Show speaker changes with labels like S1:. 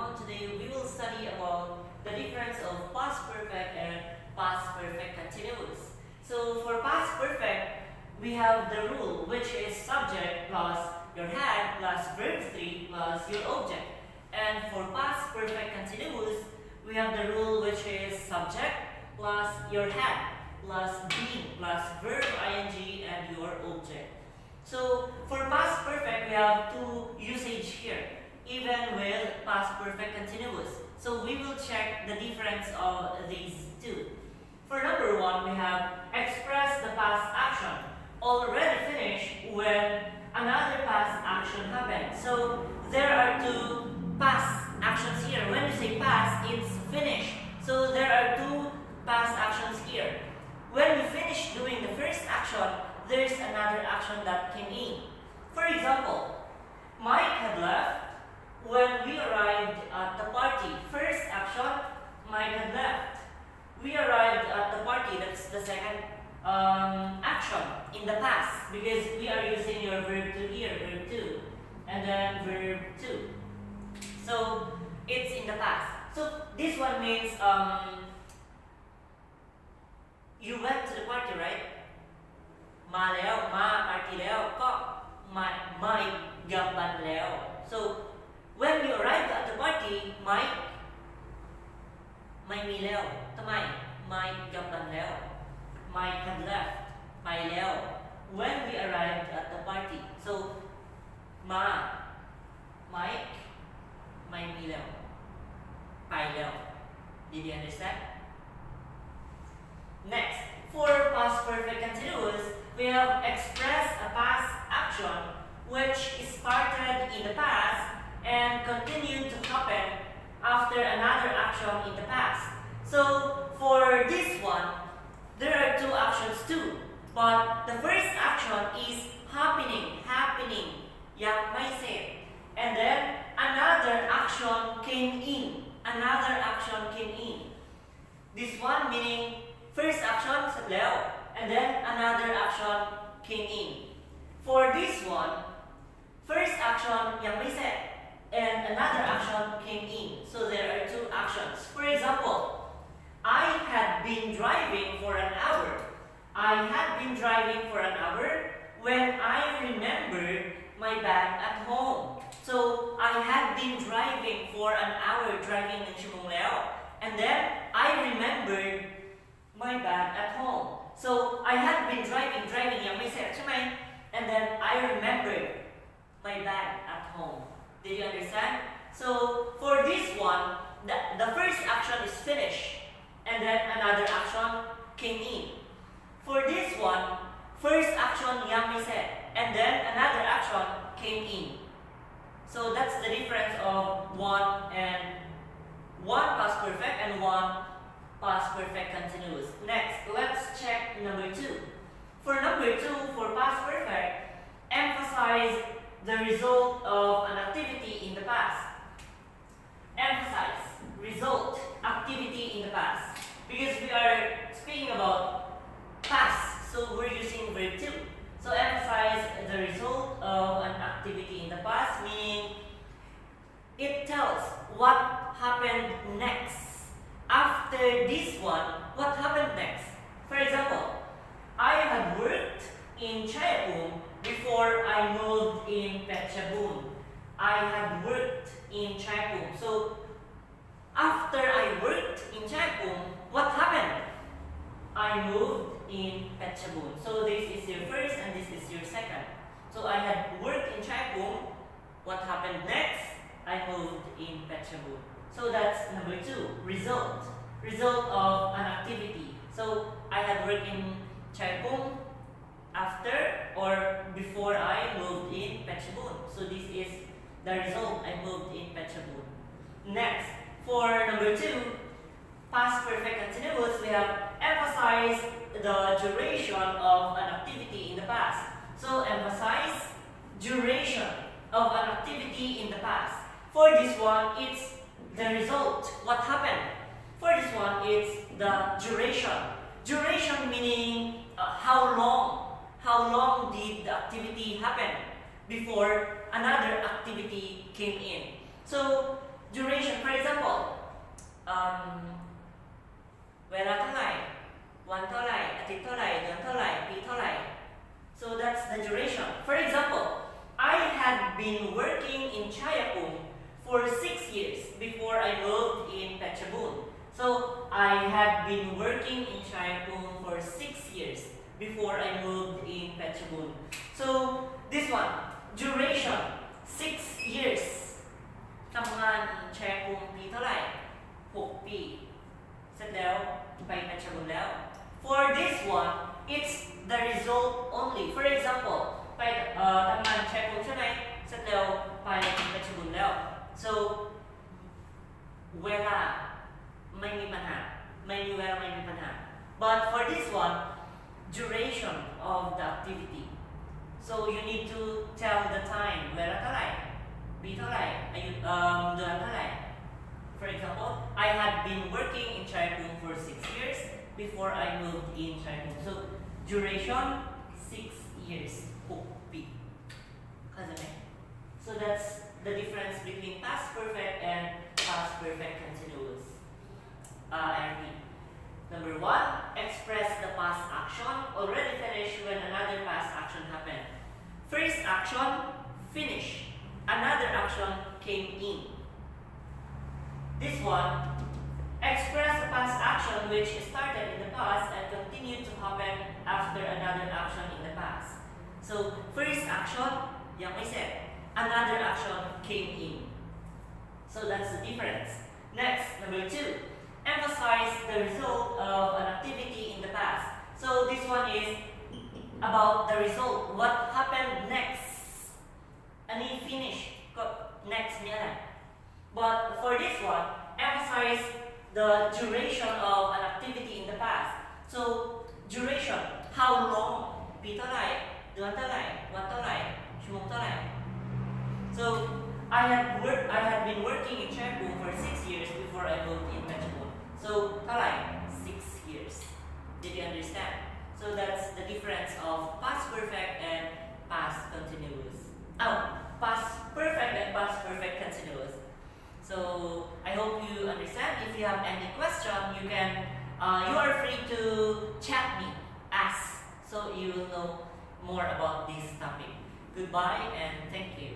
S1: everyone. Today we will study about the difference of past perfect and past perfect continuous. So for past perfect, we have the rule which is subject plus your had plus verb 3 plus your object. And for past perfect continuous, we have the rule which is subject plus your had plus being plus verb ing and your object. So for past perfect, we have two usage here, even with past perfect continuous. So we will check the difference of these two. For number one, we have express the past action already finished when another past action happened. So there are two past actions here. When you say past, it's finished. So there are two past actions here. When we finish doing the first action, there's another action that came in. For example, Mike had left when we arrived at the party. First action, Mike had left. We arrived at the party, that's the second action in the past because we are using your verb to here, verb to, and then verb to. So it's in the past. So this one means you went to the party, right? มาแล้วมา party แล้วก็ไม่กับบันแล้ว so when you arrived at the party Mike ไม่มีแล้วทำไม Mike กับบันแล้ว Mike had left ไปแล้ว when we arrived at the party so มา Mike ไม่มีแล้วไปแล้ว did you understand? Next, for past perfect continuous, we have express a past action which started in the past and continued to happen after another action in the past. So for this one, there are two actions too, but the first action is happening, ยังไม่เสร็จ and then another action came in. This one meaning first action เสร็จแล้ว and then another action came in. For this one, first action ยังไม่เสร็จ and another action came in. So there are two actions. For example, I had been driving for an hour. When I remembered my bag at home. So I had been driving for an hour, driving 1 ชั่วโมงแล้ว and then I remembered my bag at home. So I had been driving ยังไม่เสร็จใช่ไหม and then I remembered my bag at home. Did you understand? So for this one, the first action is finished and then another action came in. For this one, first action ยังไม่เสร็จ and then another action came in. So that's the difference of one past perfect and one past perfect continuous. Next, let's check number two. For number two, for past perfect, emphasize the result of an activity in the past. Emphasize result activity in the past because we are speaking about past, so we're using verb to. So emphasize the result of an activity in the past, meaning it tells what happened next. After this one, what happened next? For example, I had worked in Chayapum before I moved in Phetchabun. I had worked in Chayapum. So after I worked in Chayapum, what happened? I moved in Phetchabun. So this is your first and this is your second. So I had worked in Chayapum. What happened next? I moved in Phetchabun. So that's number two, result of an activity. So I had worked in Chayapum after or before I moved in Phetchabun. So this is the result, I moved in Phetchabun. Next, for number two, past perfect continuous, we have emphasize the duration of an activity in the past. So emphasize duration of an activity in the past. For this one, it's the result, what happened. For this one, it's the duration. Duration meaning how long did the activity happen before another activity came in. So duration, for example, เวลาเท่าไหร่วันเท่าไหร่อาทิตย์เท่าไหร่เดือนเท่าไหร่ปีเท่าไหร่ so that's the duration. For example, I had been working in Chayapum for 6 years before I moved in Phetchabun. So I had been working in Chayapum for 6 years before I moved in Phetchabun. So this one, duration 6 years ทำงานชัยภูมิปีเท่าไหร่6 ปีเสร็จแล้วไปเพชรบูรณ์แล้ว For this one it's the result only. For example ไปทำงานชัยภูมิใช่ไหมเสร็จแล้วไปเพชรบูรณ์แล้ว so เวลาไม่มีปัญหาไม่มีเวลาไม่มีปัญหา but for this one duration of the activity, so you need to tell the time เวลาเท่าไหร่ปีเท่าไหร่อายุเดือนเท่าไหร่ For example, I had been working in Chayapum for 6 years before I moved in Chayapum. So duration 6 years 6 ปีเข้าใจไหม So that's the difference between past perfect and past perfect continuous. And number 1, express the past action already finished when another past action happened. First action, finish. Another action came in. This one, express a past action which started in the past and continued to happen after another action in the past. So, first action, yang may said, another action came in. So that's the difference. Next, number 2, emphasize the result of an activity in the past. So this one is about the result, what happened next. อันนี้ finish ก็ next เนี่ยแหละ but for this one emphasize the duration of an activity in the past. So duration, how long ปีเท่าไหร่เดือนเท่าไหร่วันเท่าไหร่ชั่วโมงเท่าไหร่ so I had been working in Chayapum for 6 years before I moved in Phetchabun. So เท่าไหร่ 6 years. Did you understand? So that's the difference of past perfect and past continuous. Past perfect and past perfect continuous. So I hope you understand. If you have any question, you are free to chat me, ask, so you will know more about this topic. Goodbye and thank you.